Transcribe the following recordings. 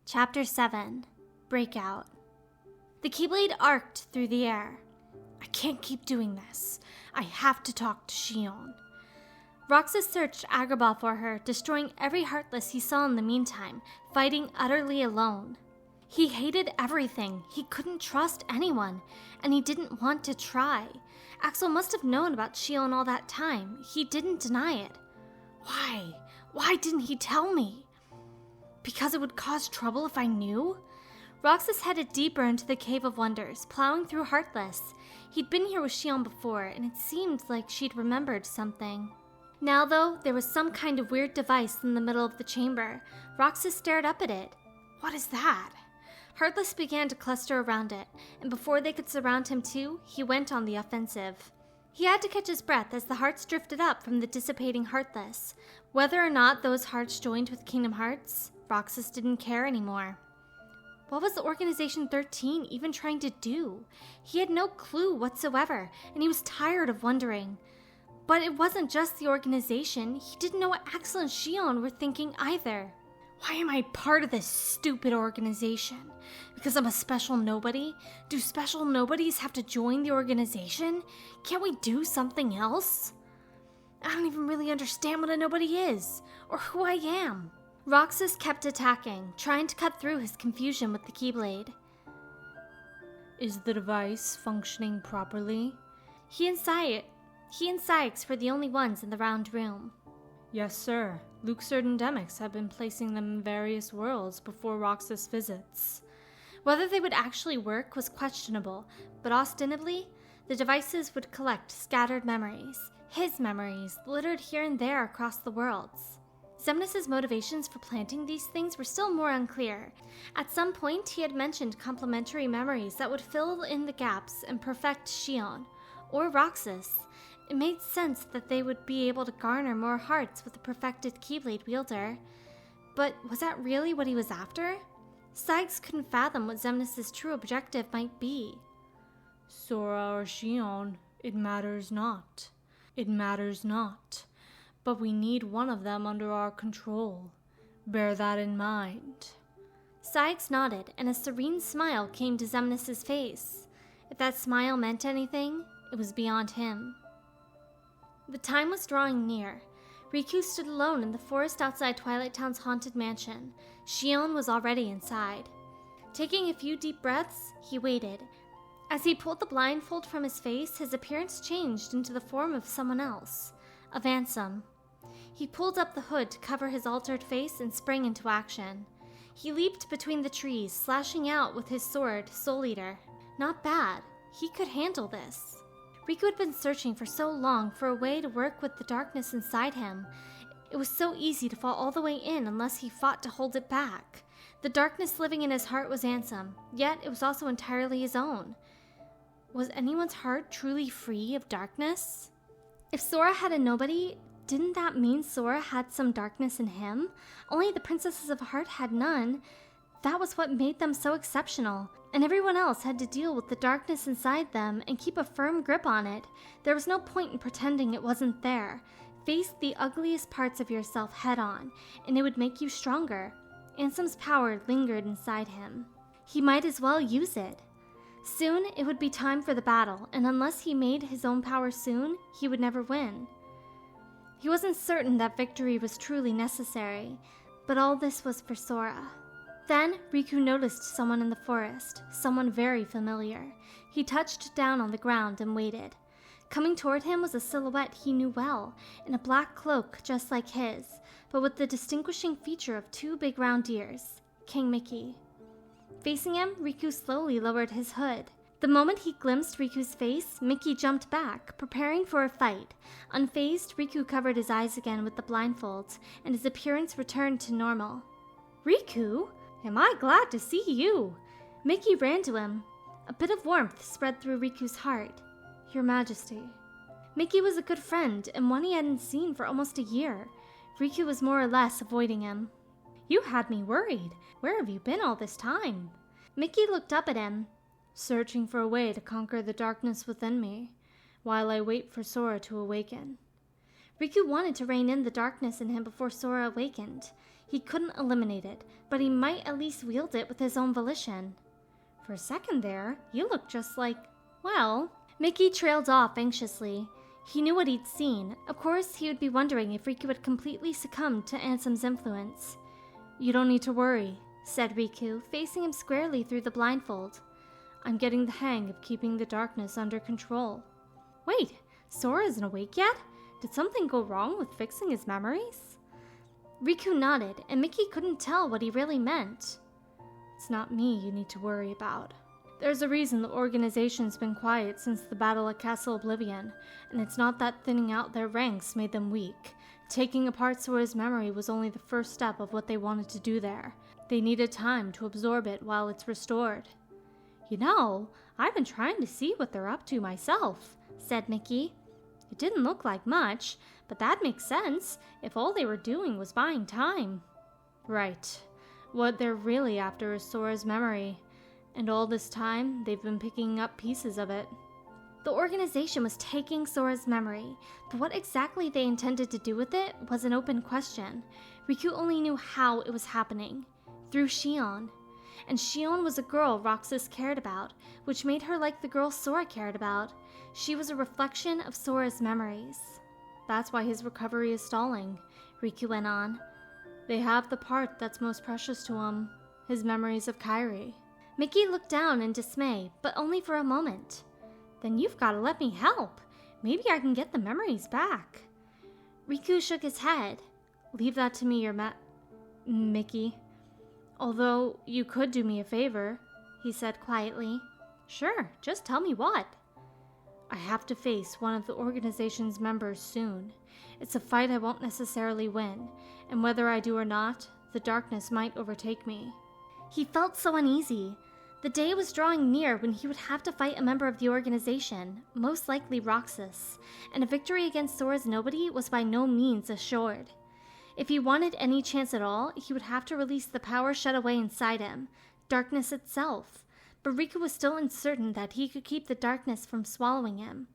Chapter 7. Breakout. The Keyblade arced through the air. I can't keep doing this. I have to talk to Xion. Roxas searched Agrabah for her, destroying every Heartless he saw in the meantime, fighting utterly alone. He hated everything, he couldn't trust anyone, and he didn't want to try. Axel must have known about Xion all that time. He didn't deny it. Why? Why didn't he tell me? Because it would cause trouble if I knew? Roxas headed deeper into the Cave of Wonders, plowing through Heartless. He'd been here with Xion before, and it seemed like she'd remembered something. Now, though, there was some kind of weird device in the middle of the chamber. Roxas stared up at it. What is that? Heartless began to cluster around it, and before they could surround him too, he went on the offensive. He had to catch his breath as the hearts drifted up from the dissipating Heartless. Whether or not those hearts joined with Kingdom Hearts, Roxas didn't care anymore. What was the Organization 13 even trying to do? He had no clue whatsoever, and he was tired of wondering. But it wasn't just the organization. He didn't know what Axel and Xion were thinking either. Why am I part of this stupid organization? Because I'm a special nobody? Do special nobodies have to join the organization? Can't we do something else? I don't even really understand what a nobody is, or who I am. Roxas kept attacking, trying to cut through his confusion with the Keyblade. Is the device functioning properly? He and Sykes were the only ones in the round room. Yes, sir. Luxord and Demix have been placing them in various worlds before Roxas visits. Whether they would actually work was questionable, but ostensibly, the devices would collect scattered memories, his memories, littered here and there across the worlds. Xemnas' motivations for planting these things were still more unclear. At some point, he had mentioned complementary memories that would fill in the gaps and perfect Xion, or Roxas. It made sense that they would be able to garner more hearts with a perfected Keyblade wielder. But was that really what he was after? Sykes couldn't fathom what Xemnas' true objective might be. Sora or Xion, it matters not. It matters not. But we need one of them under our control. Bear that in mind. Sykes nodded, and a serene smile came to Xemnas' face. If that smile meant anything, it was beyond him. The time was drawing near. Riku stood alone in the forest outside Twilight Town's haunted mansion. Xion was already inside. Taking a few deep breaths, he waited. As he pulled the blindfold from his face, his appearance changed into the form of someone else, of Ansem. He pulled up the hood to cover his altered face and sprang into action. He leaped between the trees, slashing out with his sword, Soul Eater. Not bad. He could handle this. Riku had been searching for so long for a way to work with the darkness inside him. It was so easy to fall all the way in unless he fought to hold it back. The darkness living in his heart was Ansem, yet it was also entirely his own. Was anyone's heart truly free of darkness? If Sora had a nobody, didn't that mean Sora had some darkness in him? Only the Princesses of Heart had none. That was what made them so exceptional, and everyone else had to deal with the darkness inside them and keep a firm grip on it. There was no point in pretending it wasn't there. Face the ugliest parts of yourself head on, and it would make you stronger. Ansem's power lingered inside him. He might as well use it. Soon, it would be time for the battle, and unless he made his own power soon, he would never win. He wasn't certain that victory was truly necessary, but all this was for Sora. Then, Riku noticed someone in the forest, someone very familiar. He touched down on the ground and waited. Coming toward him was a silhouette he knew well, in a black cloak just like his, but with the distinguishing feature of two big round ears, King Mickey. Facing him, Riku slowly lowered his hood. The moment he glimpsed Riku's face, Mickey jumped back, preparing for a fight. Unfazed, Riku covered his eyes again with the blindfolds, and his appearance returned to normal. Riku? Am I glad to see you? Mickey ran to him. A bit of warmth spread through Riku's heart. Your Majesty. Mickey was a good friend, and one he hadn't seen for almost a year. Riku was more or less avoiding him. You had me worried. Where have you been all this time? Mickey looked up at him. Searching for a way to conquer the darkness within me, while I wait for Sora to awaken. Riku wanted to rein in the darkness in him before Sora awakened. He couldn't eliminate it, but he might at least wield it with his own volition. For a second there, you looked just like, well... Mickey trailed off anxiously. He knew what he'd seen. Of course, he would be wondering if Riku had completely succumbed to Ansem's influence. "You don't need to worry," said Riku, facing him squarely through the blindfold. "I'm getting the hang of keeping the darkness under control." Wait, Sora isn't awake yet? Did something go wrong with fixing his memories? Riku nodded, and Mickey couldn't tell what he really meant. "It's not me you need to worry about. There's a reason the organization's been quiet since the battle at Castle Oblivion, and it's not that thinning out their ranks made them weak. Taking apart Sora's memory was only the first step of what they wanted to do there. They needed time to absorb it while it's restored." "You know, I've been trying to see what they're up to myself," said Mickey. "It didn't look like much, but that makes sense if all they were doing was buying time." "Right. What they're really after is Sora's memory. And all this time, they've been picking up pieces of it." The organization was taking Sora's memory, but what exactly they intended to do with it was an open question. Riku only knew how it was happening. Through Shion. And Shion was a girl Roxas cared about, which made her like the girl Sora cared about. She was a reflection of Sora's memories. "That's why his recovery is stalling," Riku went on. "They have the part that's most precious to him, his memories of Kairi." Mickey looked down in dismay, but only for a moment. "Then you've got to let me help. Maybe I can get the memories back." Riku shook his head. "Leave that to me, Mickey. Although you could do me a favor," he said quietly. "Sure, just tell me what." "I have to face one of the organization's members soon. It's a fight I won't necessarily win, and whether I do or not, the darkness might overtake me." He felt so uneasy. The day was drawing near when he would have to fight a member of the organization, most likely Roxas, and a victory against Sora's nobody was by no means assured. If he wanted any chance at all, he would have to release the power shut away inside him, darkness itself. But Riku was still uncertain that he could keep the darkness from swallowing him.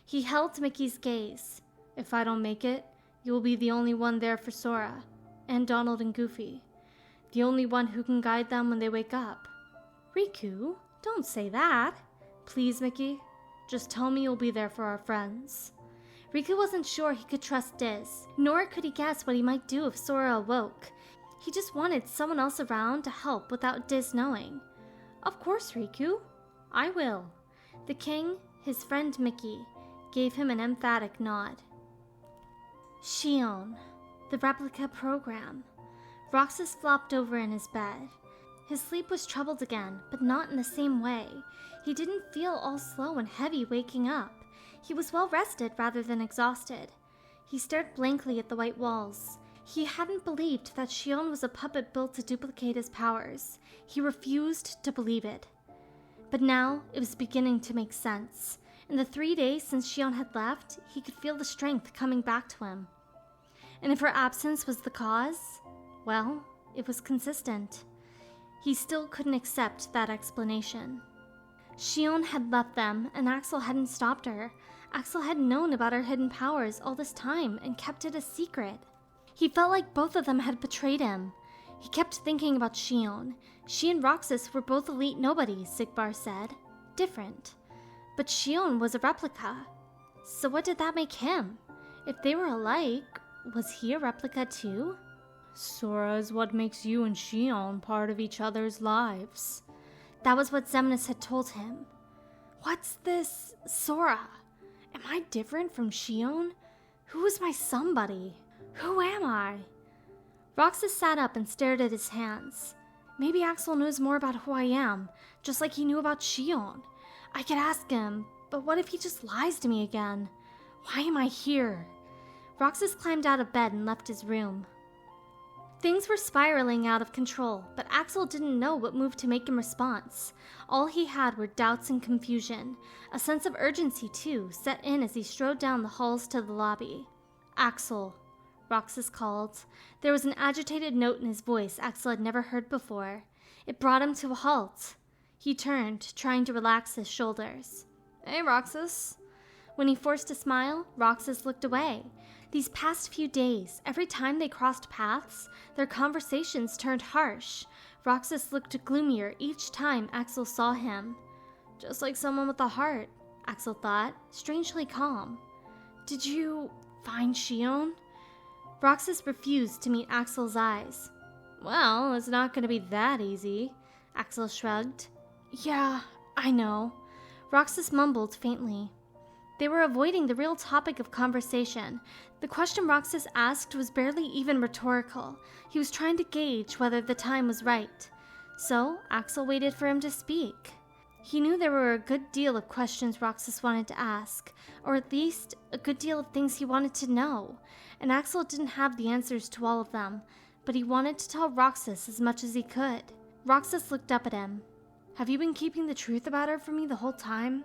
He held Mickey's gaze. "If I don't make it, you will be the only one there for Sora, and Donald and Goofy. The only one who can guide them when they wake up." "Riku, don't say that." "Please, Mickey, just tell me you'll be there for our friends." Riku wasn't sure he could trust Diz, nor could he guess what he might do if Sora awoke. He just wanted someone else around to help without Diz knowing. "Of course, Riku. I will." The king, his friend Mickey, gave him an emphatic nod. Shion, the replica program. Roxas flopped over in his bed. His sleep was troubled again, but not in the same way. He didn't feel all slow and heavy waking up. He was well rested rather than exhausted. He stared blankly at the white walls. He hadn't believed that Shion was a puppet built to duplicate his powers. He refused to believe it. But now it was beginning to make sense. In the 3 days since Shion had left, he could feel the strength coming back to him. And if her absence was the cause, well, it was consistent. He still couldn't accept that explanation. Shion had left them, and Axel hadn't stopped her. Axel had known about her hidden powers all this time and kept it a secret. He felt like both of them had betrayed him. He kept thinking about Shion. She and Roxas were both elite nobodies, Sigbar said. Different. But Shion was a replica. So what did that make him? If they were alike, was he a replica too? "Sora is what makes you and Shion part of each other's lives." That was what Xemnas had told him. What's this Sora? Am I different from Shion? Who is my somebody? Who am I? Roxas sat up and stared at his hands. Maybe Axel knows more about who I am, just like he knew about Shion. I could ask him, but what if he just lies to me again? Why am I here? Roxas climbed out of bed and left his room. Things were spiraling out of control, but Axel didn't know what move to make in response. All he had were doubts and confusion. A sense of urgency, too, set in as he strode down the halls to the lobby. "Axel," Roxas called. There was an agitated note in his voice Axel had never heard before. It brought him to a halt. He turned, trying to relax his shoulders. "Hey, Roxas." When he forced a smile, Roxas looked away. These past few days, every time they crossed paths, their conversations turned harsh. Roxas looked gloomier each time Axel saw him. Just like someone with a heart, Axel thought, strangely calm. Did you find Shion? Roxas refused to meet Axel's eyes. Well, it's not going to be that easy, Axel shrugged. Yeah, I know. Roxas mumbled faintly. They were avoiding the real topic of conversation. The question Roxas asked was barely even rhetorical. He was trying to gauge whether the time was right. So, Axel waited for him to speak. He knew there were a good deal of questions Roxas wanted to ask, or at least a good deal of things he wanted to know, and Axel didn't have the answers to all of them, but he wanted to tell Roxas as much as he could. Roxas looked up at him. Have you been keeping the truth about her from me the whole time?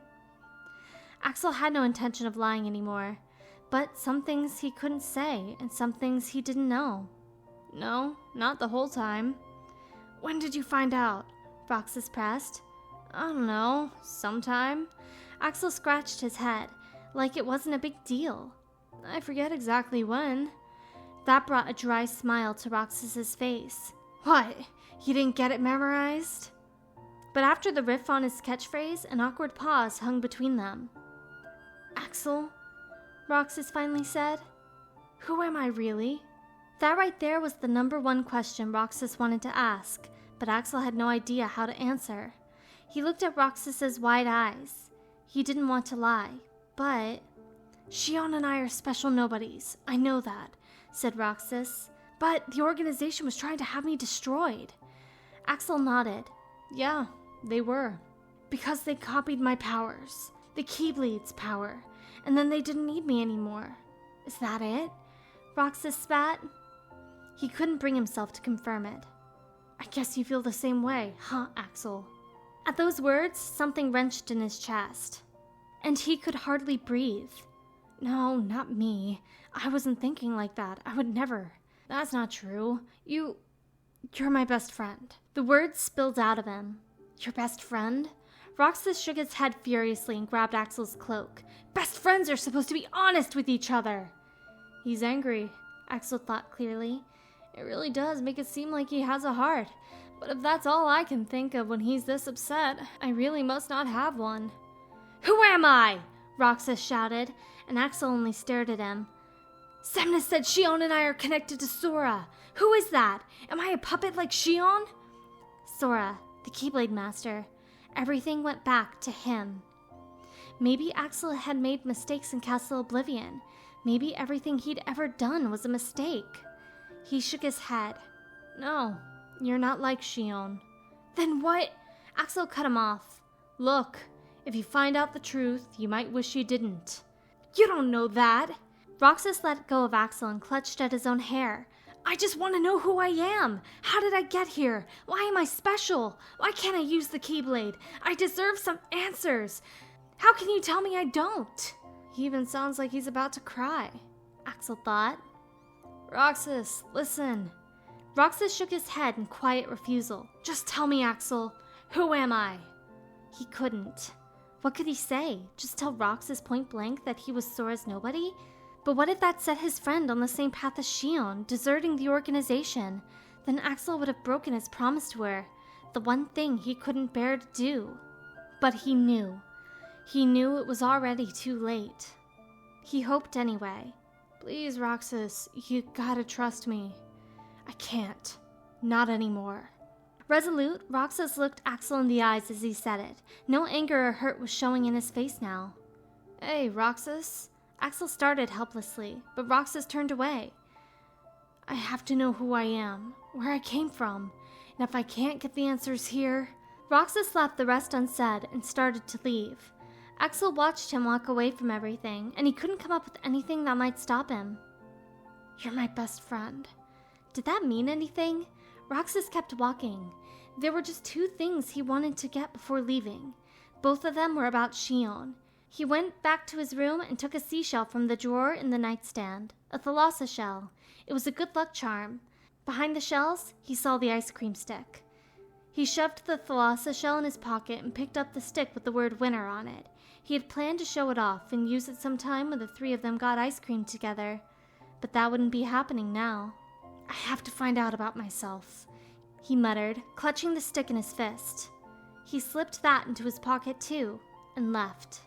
Axel had no intention of lying anymore, but some things he couldn't say and some things he didn't know. No, not the whole time. When did you find out? Roxas pressed. I don't know, sometime. Axel scratched his head, like it wasn't a big deal. I forget exactly when. That brought a dry smile to Roxas's face. What? You didn't get it memorized? But after the riff on his catchphrase, an awkward pause hung between them. Axel, Roxas finally said. Who am I really? That right there was the number one question Roxas wanted to ask, but Axel had no idea how to answer. He looked at Roxas's wide eyes. He didn't want to lie, but... Shion and I are special nobodies, I know that, said Roxas. But the organization was trying to have me destroyed. Axel nodded. Yeah, they were. Because they copied my powers. The Keyblade's power. And then they didn't need me anymore. Is that it? Roxas spat. He couldn't bring himself to confirm it. I guess you feel the same way, huh, Axel? At those words, something wrenched in his chest. And he could hardly breathe. No, not me. I wasn't thinking like that. I would never. That's not true. You're my best friend. The words spilled out of him. Your best friend? Roxas shook his head furiously and grabbed Axel's cloak. Best friends are supposed to be honest with each other. He's angry, Axel thought clearly. It really does make it seem like he has a heart. But if that's all I can think of when he's this upset, I really must not have one. Who am I? Roxas shouted, and Axel only stared at him. Semna said Shion and I are connected to Sora. Who is that? Am I a puppet like Shion? Sora, the Keyblade Master. Everything went back to him. Maybe Axel had made mistakes in Castle Oblivion. Maybe everything he'd ever done was a mistake. He shook his head. No, you're not like Shion. Then what? Axel cut him off. Look, if you find out the truth, you might wish you didn't. You don't know that. Roxas let go of Axel and clutched at his own hair. I just want to know who I am. How did I get here? Why am I special? Why can't I use the Keyblade? I deserve some answers. How can you tell me I don't? He even sounds like he's about to cry, Axel thought. Roxas, listen. Roxas shook his head in quiet refusal. Just tell me, Axel. Who am I? He couldn't. What could he say? Just tell Roxas point blank that he was Sora's nobody? But what if that set his friend on the same path as Shion, deserting the organization? Then Axel would have broken his promise to her, the one thing he couldn't bear to do. But he knew. He knew it was already too late. He hoped anyway. Please, Roxas, you gotta trust me. I can't. Not anymore. Resolute, Roxas looked Axel in the eyes as he said it. No anger or hurt was showing in his face now. Hey, Roxas. Axel started helplessly, but Roxas turned away. I have to know who I am, where I came from, and if I can't get the answers here... Roxas left the rest unsaid and started to leave. Axel watched him walk away from everything, and he couldn't come up with anything that might stop him. You're my best friend. Did that mean anything? Roxas kept walking. There were just two things he wanted to get before leaving. Both of them were about Shion. He went back to his room and took a seashell from the drawer in the nightstand. A thalassa shell. It was a good luck charm. Behind the shells, he saw the ice cream stick. He shoved the thalassa shell in his pocket and picked up the stick with the word winner on it. He had planned to show it off and use it sometime when the three of them got ice cream together. but that wouldn't be happening now. I have to find out about myself, he muttered, clutching the stick in his fist. He slipped that into his pocket too, and left.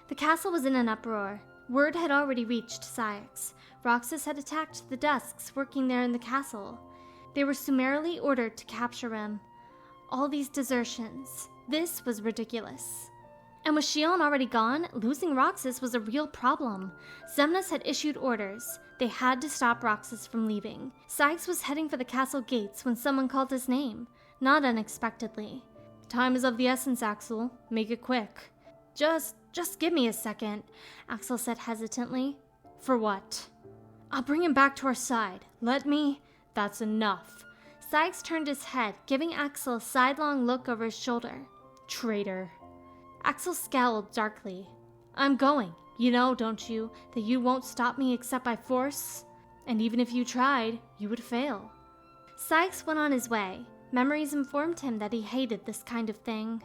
The castle was in an uproar. Word had already reached Ceyx. Roxas had attacked the desks working there in the castle. They were summarily ordered to capture him. All these desertions. This was ridiculous. And with Xion already gone, losing Roxas was a real problem. Xemnas had issued orders. They had to stop Roxas from leaving. Ceyx was heading for the castle gates when someone called his name, not unexpectedly. Time is of the essence, Axel. Make it quick. Just give me a second, Axel said hesitantly. For what? I'll bring him back to our side. Let me... That's enough. Ceyx turned his head, giving Axel a sidelong look over his shoulder. Traitor. Axel scowled darkly. I'm going. You know, don't you, that you won't stop me except by force? And even if you tried, you would fail. Ceyx went on his way. Memories informed him that he hated this kind of thing.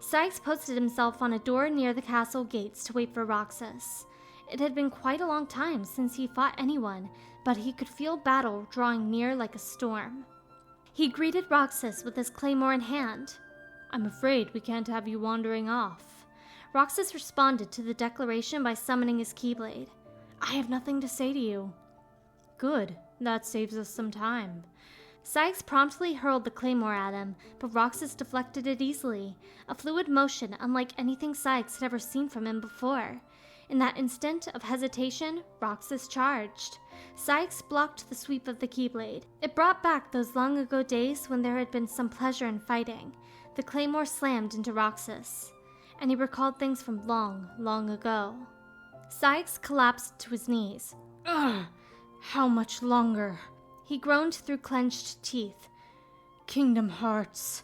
Ceyx posted himself on a door near the castle gates to wait for Roxas. It had been quite a long time since he fought anyone, but he could feel battle drawing near like a storm. He greeted Roxas with his claymore in hand. I'm afraid we can't have you wandering off. Roxas responded to the declaration by summoning his Keyblade. I have nothing to say to you. Good, that saves us some time. Ceyx promptly hurled the claymore at him, but Roxas deflected it easily, a fluid motion unlike anything Ceyx had ever seen from him before. In that instant of hesitation, Roxas charged. Ceyx blocked the sweep of the Keyblade. It brought back those long-ago days when there had been some pleasure in fighting. The claymore slammed into Roxas, and he recalled things from long, long ago. Ceyx collapsed to his knees. Ugh! How much longer? He groaned through clenched teeth. Kingdom Hearts,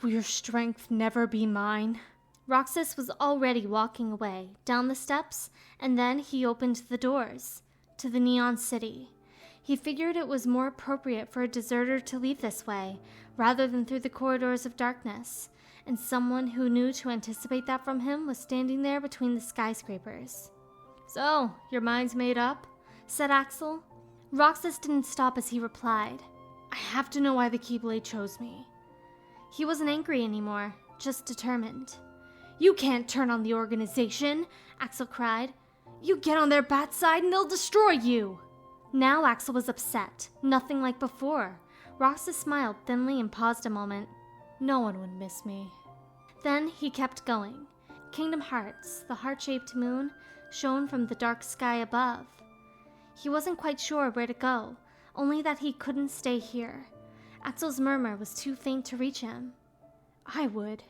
will your strength never be mine? Roxas was already walking away, down the steps, and then he opened the doors to the Neon City. He figured it was more appropriate for a deserter to leave this way, rather than through the corridors of darkness, and someone who knew to anticipate that from him was standing there between the skyscrapers. So, your mind's made up? Said Axel. Roxas didn't stop as he replied. I have to know why the Keyblade chose me. He wasn't angry anymore, just determined. You can't turn on the organization, Axel cried. You get on their bad side and they'll destroy you. Now Axel was upset, nothing like before. Roxas smiled thinly and paused a moment. No one would miss me. Then he kept going. Kingdom Hearts, the heart-shaped moon, shone from the dark sky above. He wasn't quite sure where to go, only that he couldn't stay here. Axel's murmur was too faint to reach him. I would.